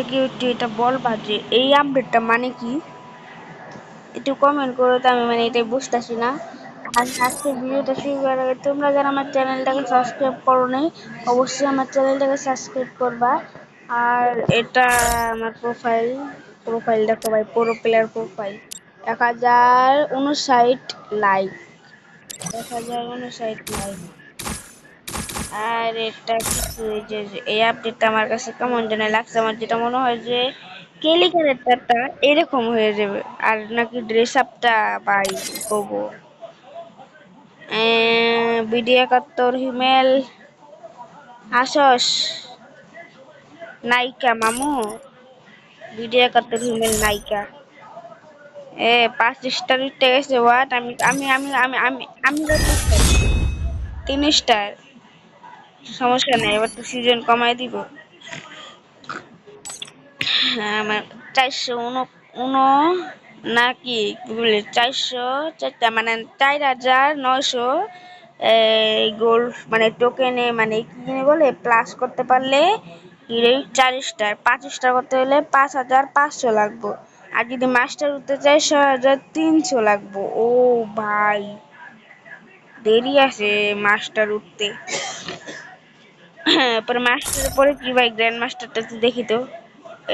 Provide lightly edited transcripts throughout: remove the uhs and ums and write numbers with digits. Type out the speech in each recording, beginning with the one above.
একটু এটা বলবা যে এই আপডেটটা মানে কি? একটু কমেন্ট করো তো, আমি মানে এটাই বুঝতেছি না। আর আজকে ভিডিওটা শুরু করার আগে তোমরা যারা আমার চ্যানেলটাকে সাবস্ক্রাইব করো নাই, অবশ্যই আমার চ্যানেলটাকে সাবস্ক্রাইব করবা। আর এটা আমার প্রোফাইল দেখো ভাই, পুরো প্লেয়ার প্রোফাইল 1059 লাইক, 1059 লাইক। আর এটা কিছু এই আপডেটটা আমার কাছে কেমন যেন লাগছে, আমার যেটা মনে হয় যে কেলি ক্যারেক্টারটা এরকম হয়ে যাবে, আর নাকি ড্রেস আপটা বাই করবো। বিডি 71 হিমেল আসস নায়িকা মামু, বিডি 71 হিমেল নায়িকা 5 স্টার উঠে গেছে। হোয়াট? আমি আমি আমি আমি আমি আমি 3 স্টার, সমস্যা নাই, এবার তো সিজন কমাই দিব। হ্যাঁ, আমার 409 নাকি বলে 404টা মানে 4900 গোল্ড মানে টোকেনে মানে কি জানি বলে প্লাস করতে পারলে হিরোই 4 স্টার, 5 স্টার করতে হলে 5500 লাগবো। আর যদি মাস্টার উঠতে চাই 6300 লাগবো। ও ভাই, দেরি আছে মাস্টার উঠতে। হ্যাঁ, পরে মাস্টারের পরে কি ভাই, গ্র্যান্ড মাস্টারটা দেখি তো।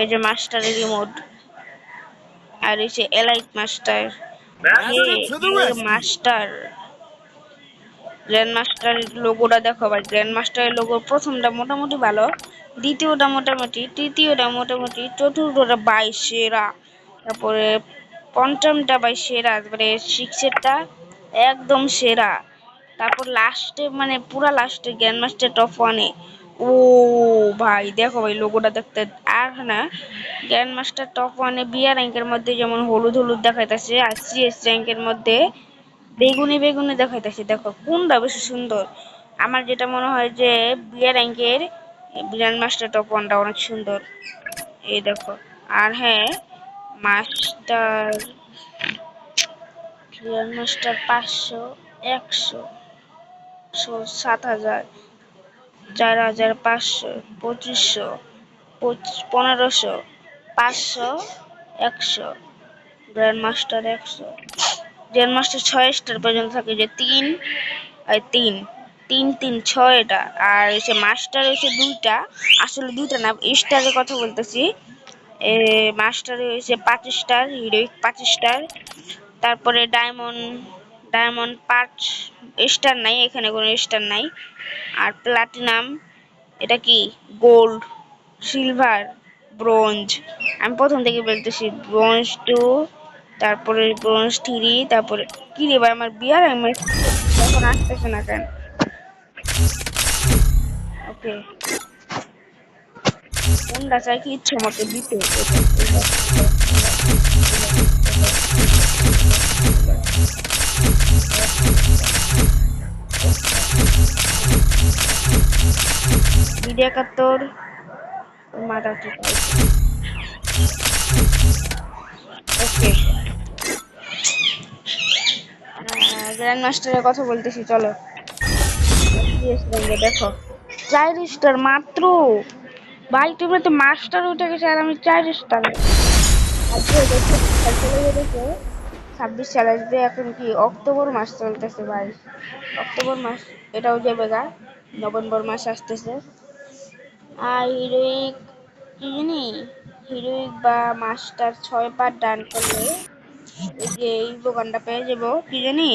এই যে মাস্টারের রিমোট, আর হচ্ছে এলাইট মাস্টার। মাস্টার গ্র্যান্ড মাস্টারের লোগোটা দেখো ভাই, গ্র্যান্ড মাস্টারের লোগো প্রথমটা মোটামুটি ভালো, দ্বিতীয়টা মোটামুটি, তৃতীয়টা মোটামুটি, চতুর্থটা বাই সেরা, তারপরে পঞ্চমটা বাই সেরা, তারপরে সিক্সেরটা একদম সেরা, তারপর লাস্টে মানে পুরা লাস্টে গ্র্যান্ড মাস্টার টপ 1-এ। ও ভাই দেখো ভাই লোগোটা দেখতে, আর না গ্র্যান্ড মাস্টার টপ 1-এ বিআর র্যাঙ্কের মধ্যে যেমন হলুদ হলুদ দেখাইতেছে, আর সিএস র্যাঙ্কের মধ্যে বেগুনি বেগুনি দেখাইতেছে। দেখো কোনটা বেশি সুন্দর? আমার যেটা মনে হয় যে বিআর র্যাঙ্কের গ্র্যান্ড মাস্টার টপ 1টা অনেক সুন্দর। এই দেখো। আর হ্যাঁ, master grand master 500, 100, 7000, 4500, 2500, 1500, 500, 100, grand master 100, grand master 6 star পর্যন্ত থাকে, যে 3 আর 3 3 3 6টা। আর হচ্ছে মাস্টার হচ্ছে 2টা, আসলে 2টা না, স্টারের কথা বলতেছি। মাস্টার হয়েছে 5 স্টার, হিরোইক 5 স্টার, তারপরে ডায়মন্ড, ডায়মন্ড 5 স্টার নাই, এখানে কোনো স্টার নাই। আর প্লাটিনাম, এটা কি গোল্ড, সিলভার, ব্রোঞ্জ, আমি প্রথম থেকে বলতেছি ব্রোঞ্জ 2, তারপরে ব্রোঞ্জ 3, তারপরে কি রে ভাই আমার বিয়ার আমার এখন আসতেছে না কেন? ওকে, কোনটা চাই কি ইচ্ছে মতো দিতে। বিডি 71 মাথা ঠিক আছে। ওকে, গ্র্যান্ড মাস্টারের কথা বলতেছি, চলো। দেখো 4 স্টার মাত্র, ভাই তুমি তো মাস্টার উঠে গেছে আর আমি 4 স্টার। 26 সাল আসবে, এখন কি অক্টোবর মাস চলতেছে ভাই, অক্টোবর মাস এটাও যাবে গা, নভেম্বর মাস আসতেছে। আর হিরোইক কি জানি, হিরোইক বা মাস্টার 6 বার ডান করলে এই যে এই দোকানটা পেয়ে যাবো, কি জানি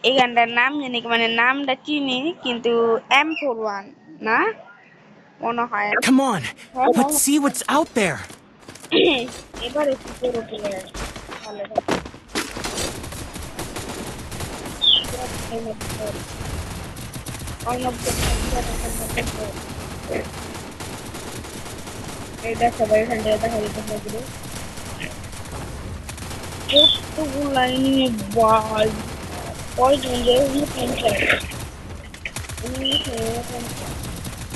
এই গানটার নাম জানি, মানে নামটা চিনি কিন্তু M41 না মনে হয়। Come on, হ্যাঁ let's see what's out there. এবার একটু পুরো প্লেয়ার ভালো এটা সবাই এখান থেকে দেখা যেতে পারবে কতগুলো নিয়ে বল কয়জন যে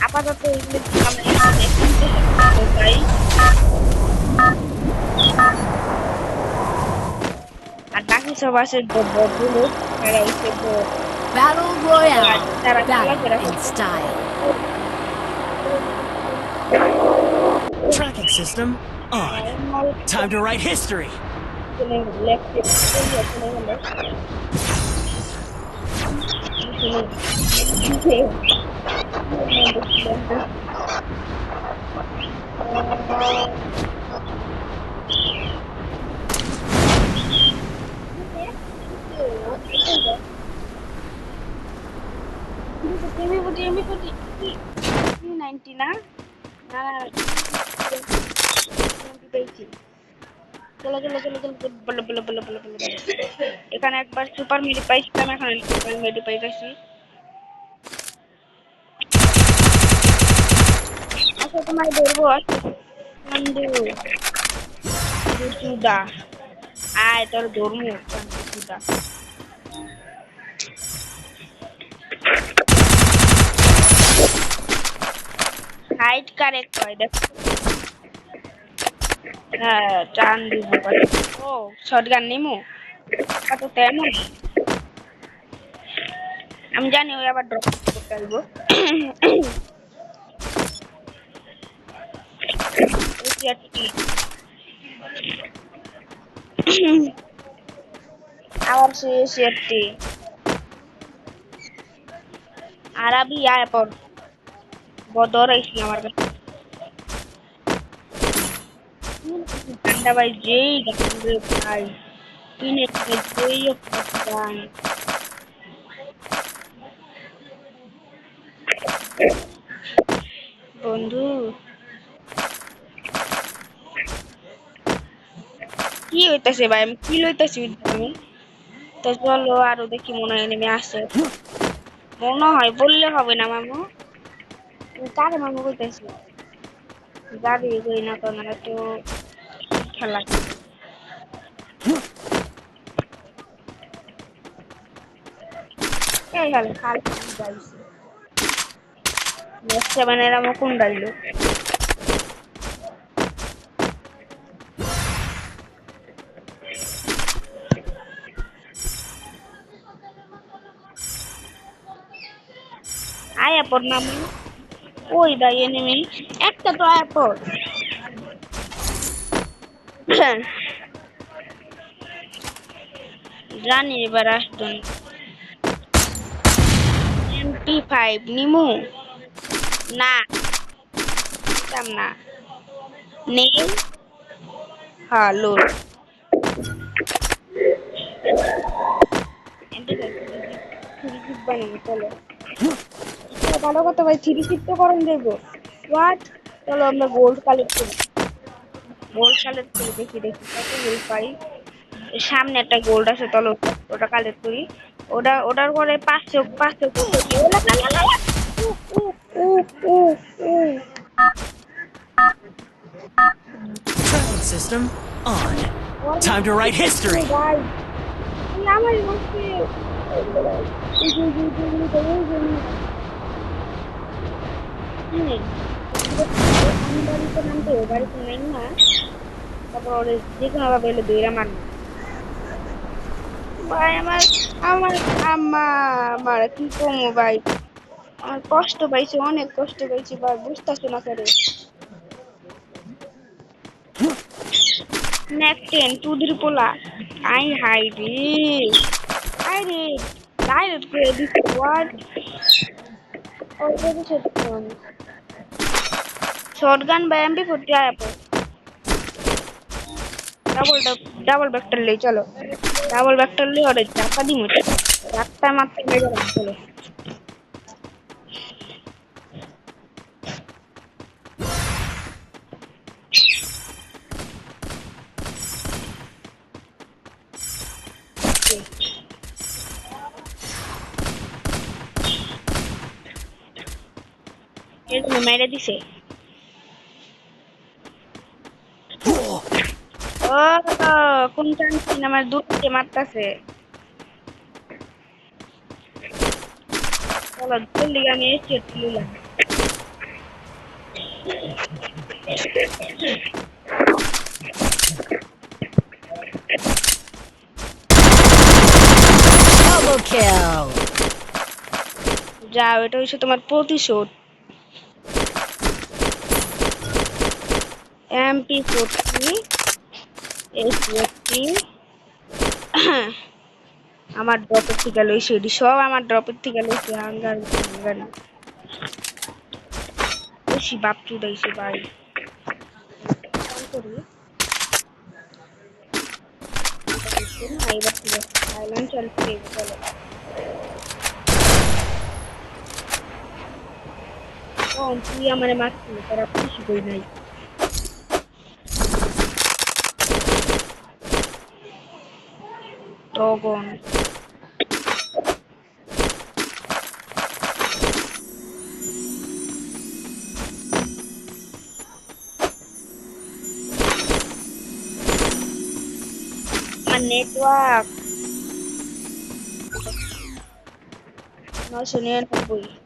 আপাতত এগুলো তাই। আর বাকি সব আছে বড়গুলো, তারা হচ্ছে Battle Royale. তারা Battle খেলাধুলা in style. Tracking system on. Time to write history. চলো চলো চলো চলো বলো বলো বলো বলো বলো বলো। এখানে একবার সুপার মেডি পাইছিলাম, এখন সুপার মেডি পাইছি। আচ্ছা তোমার ধরবো, আচ্ছা চান্দু চুদা, আয় তোর ধর্ম চান্দু চুদা। হাইট কারেক্ট হয় দেখ। হ্যাঁ চান দিব। ও শটগান নিমু তো তেমন আমি জানি ওই আবার ড্রপ করতে আসবো। আবার সে আরবি আয় পর বদর আইসি আমার কাছে। ঠান্ডা ভাই যেই গান ভাই কিনে যেই গান বন্ধু কি হইতাছে ভাই, আমি কি লইতাছি আমি। তো চলো আরো দেখি মনে হয় নেমে আসে, মনে হয় বললে হবে না মামু। তুমি কারে মামু কইতাছি, গাড়ি কই না কেন তো খেলা। এই হলে খালি যাইছে নেক্সট সেভেনের আমার কোন ডাইলো। আয়া পর মামু ওই ভাই এনিমি একটা তো আয়া পর। জানি এবার আসবেন MP5 নিমু না নিতাম না নেই। হ্যালো চলো ভালো কথা ভাই, থ্রি সিট তো করণ দেবো হোয়াট। চলো আমরা গোল্ড কালেক্ট করি, গোল্ড কালেক্ট করে দেখি দেখি কত গোল্ড পাই। সামনে একটা গোল্ড আছে, চলো ওটা কালেক্ট করি। ওটার পরে 500 Tracking system on. Time to write history. আমার বাড়িতে নামতে বাড়িতে নেই না, তারপর ওরে যে কোনো ভাবে এলে দইরা মারবো। ভাই আমার আমার আম্মা আমার কি কমো ভাই, আমার কষ্ট পাইছি, অনেক কষ্ট পাইছি ভাই, বুঝতেছো না করে। নেকটেন চুদির পোলা আই হাই রে, আই রে ডাইরেক্ট করে দিচ্ছে হোয়াট। শটগান বা MP40 আয়া পর ডাবল ডাবল ভেক্টর লই চলো, ডাবল ভেক্টর লই ওরে চাপা দিমু, চারটা মাত্র মেরে চলো। এই তো মেরে দিছে। ও কোন চান্সি আমার দুটোকে মারতাছে। চলো জলদি আমি এসে নিলাম। Double kill. যাও এটা হচ্ছে তোমার প্রতিশোধ। MP40 AT আমার ড্রপের থেকে লইছে এটি সব আমার ড্রপের থেকে লইছে হাঙ্গার হাঙ্গারি বেশি বাপ চুদাইছে ভাই ফোন করি না এবার ঠিক আছে থাইল্যান্ড চলছে চলো তুই আমার মারছিল তারা খুশি কই নাই ড্রাগন আমার নেটওয়ার্ক 999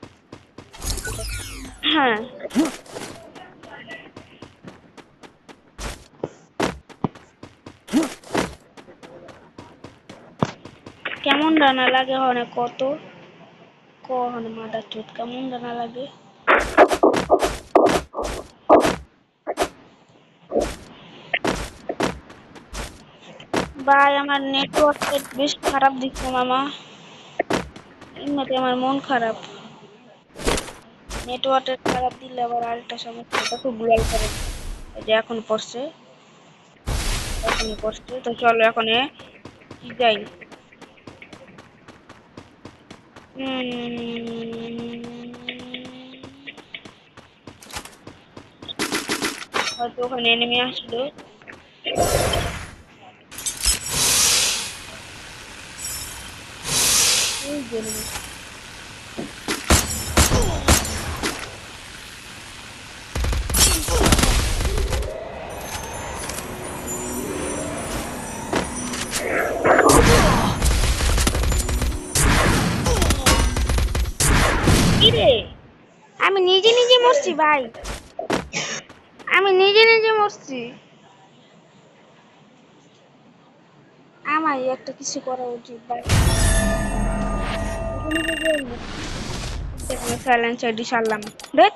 হ্যাঁ কেমন রান্না লাগে হনে কত কহনে মাথা চুট কেমন রান্না লাগে ভাই আমার নেটওয়ার্ক বেশ খারাপ দিচ্ছে মামা এমনিতে আমার মন খারাপ নেটওয়ার্ক খারাপ দিলে আবার আরেকটা সমস্যা এটা খুব গুলাই করে এই যে এখন পড়ছে তো চলো এখন কি যাই হয়তো ওখানে এনিমি আসলো এই যে enemy। কি রে আমি নিজে নিজে মরছি ভাই আমি নিজে নিজে মরছি আমার একটা কিছু করা উচিত ভাই নিজে নিজে সাইলেন্স আইডি সারলাম দেখ